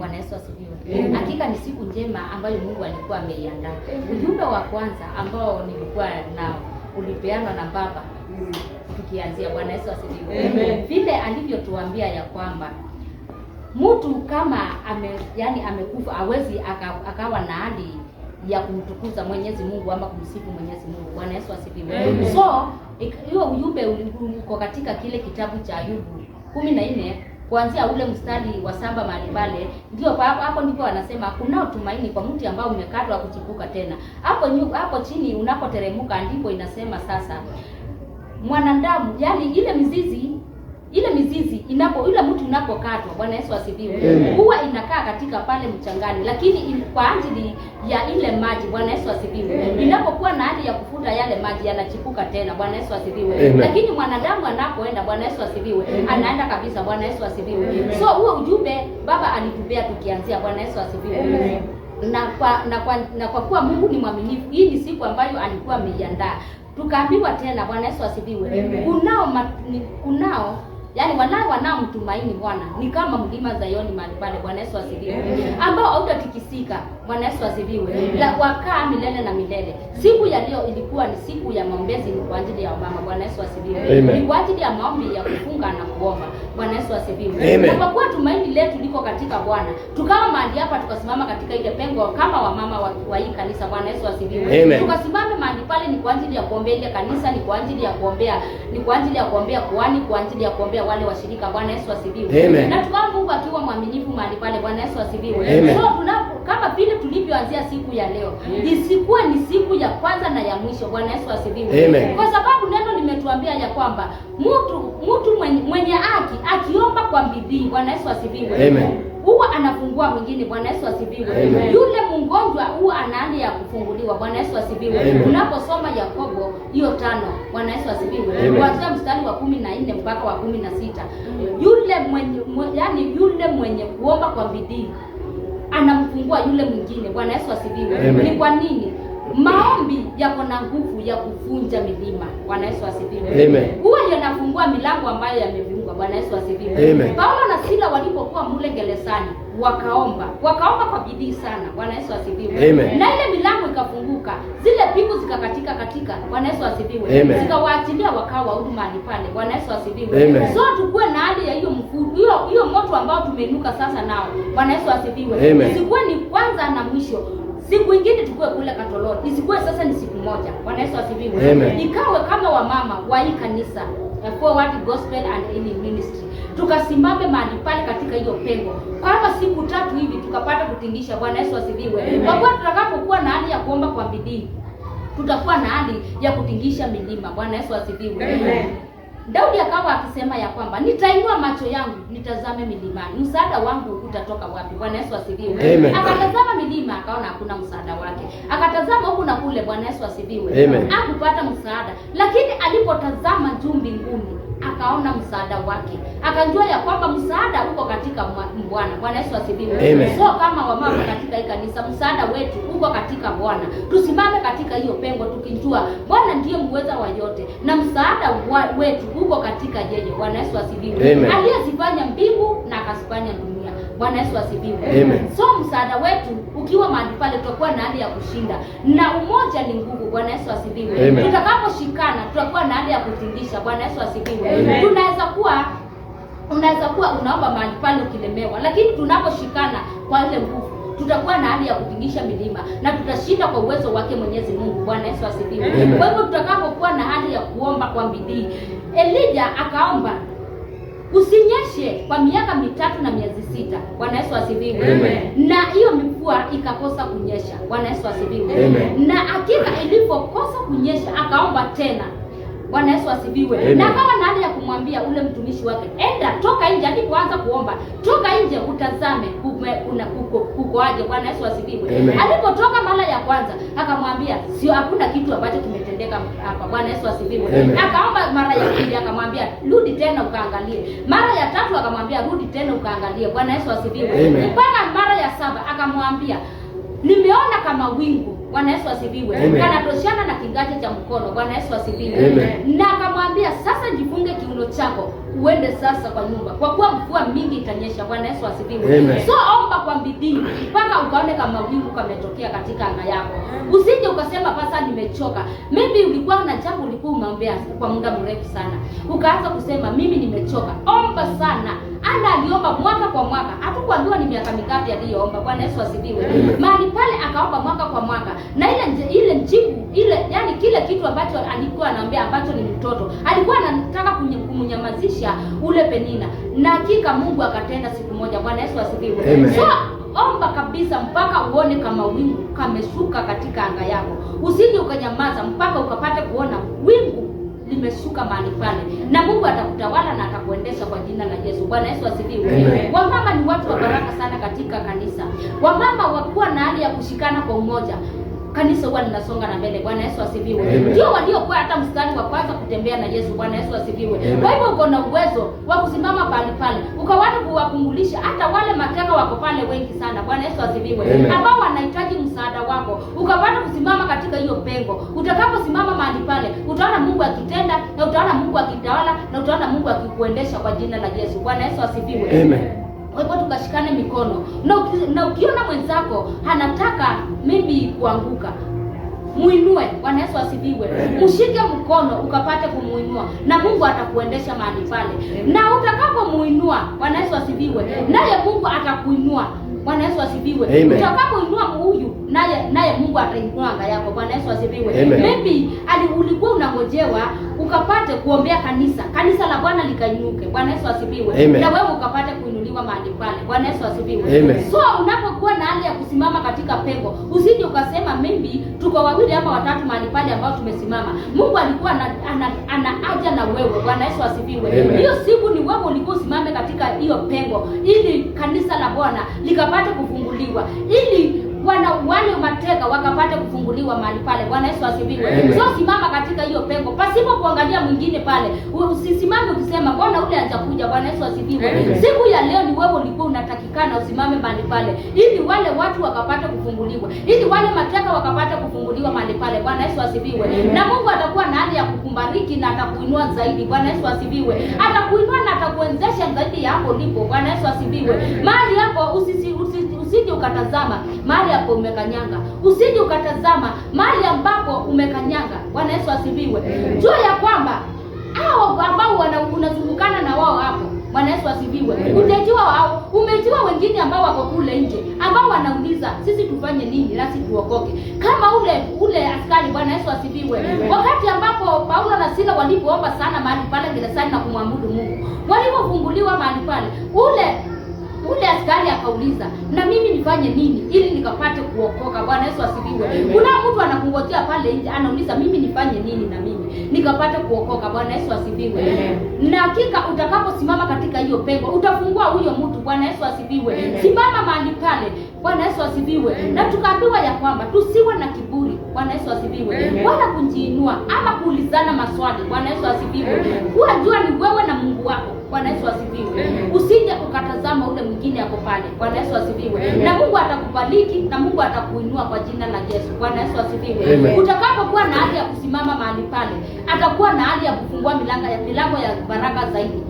Bwana Yesu asifiwe. Hakika ni siku njema ambayo Mungu alikuwa ameiandaa. Ujumbe wa kwanza ambao nilikuwa nao ulipeanwa na baba tukianzia. Bwana Yesu asifiwe. Vile alivyotuambia ya kwamba mtu kama amekufa hawezi akawa na hali ya kumtukuza Mwenyezi Mungu ama kumsifu Mwenyezi Mungu. Bwana Yesu asifiwe. So hiyo ujumbe uko katika kile kitabu cha Ayubu 14 kuanzia ule mstari wa 7 mahali pale, ndio hapo ndipo wanasema kuna tumaini kwa mti ambao umekatwa kuchipuka tena. Hapo chini unapoteremka ndipo inasema sasa mwanadamu, yani ile mizizi ile mtu unapokatwa, Bwana Yesu asifiwe, huwa inakaa katika pale mchangani, lakini kwa ajili ya ile maji, Bwana Yesu asifiwe, inapokuwa na hali ya kufuta yale maji yanachipuka tena. Bwana Yesu asifiwe. Lakini mwanadamu anapoenda, Bwana Yesu asifiwe, anaenda kabisa. Bwana Yesu asifiwe. So huo ujumbe baba alitupea tukianzia. Bwana Yesu asifiwe. Na kwa kuwa Mungu ni mwaminifu, hii ni siku ambayo alikuwa ameiandaa. Tukaambiwa tena, Bwana Yesu asifiwe, kunao yani wanaomtumaini Bwana ni kama mlima Zayoni mahali pale. Bwana Yesu asifiwe, ambao hautatikisika. Bwana Yesu asifiwe, wakaa milele na milele. Siku ya leo ilikuwa ni siku ya maombezi, ni kwa ajili ya mama. Bwana Yesu asifiwe. Ni kwa ajili ya maombi ya kufunga na kuomba. Bwana Yesu asifiwe. Na kwa kuwa tumaini letu liko katika Bwana, tukawa mahali hapa tukasimama katika ile pengo kama wamama wa hii kanisa. Bwana Yesu asifiwe. Tukasimama mahali pale ni kwa ajili ya kuombea ile kanisa, ni kwa ajili ya kuombea kuhani, kwa ajili ya kuombea wale washirika. Bwana Yesu asifiwe. Na tukawa Mungu akiwa mwaminifu mahali pale. Bwana Yesu asifiwe. So kama vile tulivyoanzia siku ya leo, isikuwe ni siku ya kwanza na ya mwisho. Bwana Yesu asifiwe. Kwa sababu neno limetuambia ya kwamba mtu mwenye haki akiomba kwa bidii, Bwana Yesu asifiwe, huwa anafungua mwingine. Bwana Yesu asifiwe. Yule mgonjwa huwa ana hali ya kufunguliwa. Bwana Yesu asifiwe. Unaposoma Yakobo hiyo 5, Bwana Yesu asifiwe, kuanzia mstari wa 14 mpaka wa 16, yule mwenye kuomba kwa bidii anamfungua yule mwingine. Bwana Yesu asifiwe. Ni kwa nini? Maombi yako na nguvu ya kuvunja milima. Bwana Yesu asifiwe. Huwa yanafungua milango ambayo yamefungwa. Bwana Yesu asifiwe. Paulo na Sila walipokuwa mule gerezani wakaomba kwa bidii sana. Bwana Yesu asifiwe. Na ile milango ikafunguka, zile pingu zikakatika. Bwana Yesu asifiwe. Zikawaachilia wakawa huduma mahali pale. Bwana Yesu asifiwe. So tukue na hali ya hiyo moto ambao tumeinuka sasa nao. Bwana Yesu asifiwe. Isikuwe ni kwanza na mwisho. Siku ingine tukue kule Katoloni, isikuwe sasa ni siku moja. Bwana Yesu asifiwe. Ikawe kama wamama wa hii kanisa Forward Gospel and Healing Ministry, tukasimame mahali pale katika hiyo pengo kama siku 3 hivi tukapata kutingisha. Bwana Yesu asifiwe. Kwa kuwa tutakapokuwa na hali ya kuomba kwa bidii, tutakuwa na hali ya kutingisha milima. Bwana Yesu asifiwe. Daudi akawa akisema ya kwamba nitainua macho yangu nitazame milimani, msaada wangu utatoka wapi? Bwana Yesu asifiwe. Akatazama milima akaona hakuna msaada wake, akatazama huku na kule. Bwana Yesu asifiwe. Hakupata msaada, lakini alipotazama juu mbinguni akaona msaada wake, akajua ya kwamba msaada uko katika Bwana. Bwana Yesu asifiwe. So kama wamama katika hii kanisa, msaada wetu uko katika Bwana. Tusimame katika hiyo pengo tukijua Bwana ndiye muweza wa yote na msaada wetu uko katika yeye. Bwana Yesu asifiwe. Aliyezifanya mbingu na akazifanya dunia. Bwana Yesu asifiwe. So msaada wetu ukiwa mahali pale, tutakuwa na hali ya kushinda, na umoja ni nguvu. Bwana Yesu asifiwe. Tutakaposhikana tutakuwa na hali ya kutingisha. Bwana Yesu asifiwe. Unaweza kuwa unaomba mahali pale ukilemewa, lakini tunaposhikana kwa ile nguvu tutakuwa na hali ya kutingisha milima na tutashinda kwa uwezo wake Mwenyezi Mungu. Bwana Yesu asifiwe. Kwa hivyo tutakapokuwa na hali ya kuomba kwa bidii, Elijah akaomba usinyeshe kwa miaka 3 na miezi 6. Bwana Yesu asifiwe. Na hiyo mvua ikakosa kunyesha. Bwana Yesu asifiwe. Na hakika ilipokosa kunyesha akaomba tena. Bwana Yesu asifiwe. Na kama nani ya kumwambia ule mtumishi wake, enda toka nje, alipoanza kuomba, toka nje utazame kukoaje. Bwana Yesu asifiwe. Alipotoka mara ya kwanza akamwambia sio, hakuna kitu ambacho kimetendeka hapa. Bwana Yesu asifiwe. Akaomba mara ya pili akamwambia rudi tena ukaangalie. Mara ya 3 akamwambia rudi tena ukaangalie. Bwana Yesu asifiwe. Mpaka mara ya 7 akamwambia nimeona kama wingu Bwana Yesu asifiwe. Kanatoshana na kiganja cha mkono. Bwana Yesu asifiwe. Na akamwambia sasa jifunge kiuno chako uende sasa kwa nyumba, kwa kuwa mvua mingi itanyesha. Bwana Yesu asifiwe. So omba kwa bidii mpaka ukaone kama wingu kametokea katika anga yako. Usije ukasema pasa nimechoka. Maybe ulikuwa na jambo ulikuwa umeombea kwa muda mrefu sana, ukaanza kusema mimi nimechoka. Omba sana. Ana aliomba mwaka kwa mwaka. Hatukuambiwa ni miaka mingapi aliyoomba. Bwana Yesu asifiwe. Mahali pale akaomba mwaka kwa mwaka. Na ile njibu, yani kile kitu ambacho alikuwa anaambia ambacho ni mtoto, alikuwa anataka kumnyamazisha ule Penina. Na hakika Mungu akatenda siku moja. Bwana Yesu asifiwe. So omba kabisa mpaka uone kama wingu kameshuka katika anga yako. Usije ukanyamaza mpaka ukapate kuona wingu limeshuka mahali pale, na Mungu atakutawala na atakuendesha kwa jina la Yesu. Bwana Yesu asifiwe. Wamama ni watu wa baraka sana katika kanisa. Wamama wakuwa na hali ya kushikana kwa umoja, kanisa huwa linasonga na mbele. Bwana Yesu asifiwe. Ndio waliokuwa hata mstari wa kwanza kutembea na Yesu. Bwana Yesu asifiwe. Kwa hivyo uko na uwezo wa kusimama pale pale, ukawata kuwakumbulisha hata wale mateka wako pale wengi sana. Bwana Yesu asifiwe. Ambao wanahitaji msaada wako, ukapata kusimama katika hiyo pengo. Utakaposimama mahali pale, utaona Mungu akitenda, na utaona Mungu akitawala, na utaona Mungu akikuendesha kwa jina la Yesu. Bwana Yesu asifiwe. Amen. Kwa hivyo tukashikane mikono. Na ukiona mwenzako anataka maybe kuanguka, muinue. Bwana Yesu asifiwe. Mshike mkono ukapate kumuinua, na Mungu atakuendesha mahali pale. Na utakapomuinua, Bwana Yesu asifiwe, naye Mungu atakuinua. Bwana Yesu asifiwe. Utakapoinua huyu, naye Mungu atainua anga yako. Bwana Yesu asifiwe. Maybe ulikuwa unangojewa ukapate kuombea kanisa la Bwana likainuke. Bwana Yesu asifiwe. Na wewe ukapate kuinuliwa mahali pale. Bwana Yesu asifiwe. So unapokuwa na hali ya kusimama katika pengo, usije ukasema maybe tuko wawili ama watatu mahali pale ambao tumesimama. Mungu alikuwa ana haja na wewe. Bwana Yesu asifiwe. Hiyo siku ni wewe ulikuwa usimame katika hiyo pengo, ili kanisa la Bwana likapate kufunguliwa, ili wale mateka wakapata kufunguliwa mahali pale. Bwana Yesu asifiwe. So simama katika hiyo pengo pasipo kuangalia mwingine pale. Usisimame ukisema mbona ule hajakuja. Bwana Yesu asifiwe. Siku ya leo ni wewe ulikuwa unatakikana usimame mahali pale, ili wale watu wakapata kufunguliwa, ili wale mateka wakapata kufunguliwa mahali pale. Bwana Yesu asifiwe. Na Mungu atakuwa na hali ya kukubariki na atakuinua zaidi. Bwana Yesu asifiwe. Atakuinua na atakuwezesha zaidi ya hapo ulipo. Bwana Yesu asifiwe. Mahali hapo usije ukatazama mahali hapo umekanyanga. Usije ukatazama mahali ambapo umekanyanga. Bwana Yesu asifiwe. Jua ya kwamba hao ambao unazungukana na wao hapo, Bwana Yesu asifiwe, utaitiwa wao, umetiwa wengine ambao wako kule nje, ambao wanauliza sisi tufanye nini nasi tuokoke. Kama ule askari. Bwana Yesu asifiwe. Wakati ambapo Paulo na Sila walipoomba sana mahali pale gerezani na kumwabudu Mungu, walipofunguliwa mahali pale, ule askari akauliza, na mimi nifanye nini ili nikapate kuokoka? Bwana Yesu asifiwe. Kuna mtu anakungojea pale nje, anauliza mimi nifanye nini na mimi nikapate kuokoka? Bwana Yesu asifiwe. Na hakika utakaposimama katika hiyo pengo, utafungua huyo mtu. Bwana Yesu asifiwe. Simama mahali pale. Bwana Yesu asifiwe. Na tukaambiwa ya kwamba tusiwe na kiburi. Bwana Yesu asifiwe. Wala kujiinua ama kuulizana maswali. Bwana Yesu asifiwe. Unajua ni wewe na Mungu wako. Bwana Yesu asifiwe. Usije ukatazama ule mwingine hapo pale. Bwana Yesu asifiwe. Na Mungu atakubariki na Mungu atakuinua kwa jina la Yesu. Bwana Yesu asifiwe. Utakapokuwa na hali ya kusimama mahali pale, atakuwa na hali ya kufungua milango ya baraka zaidi.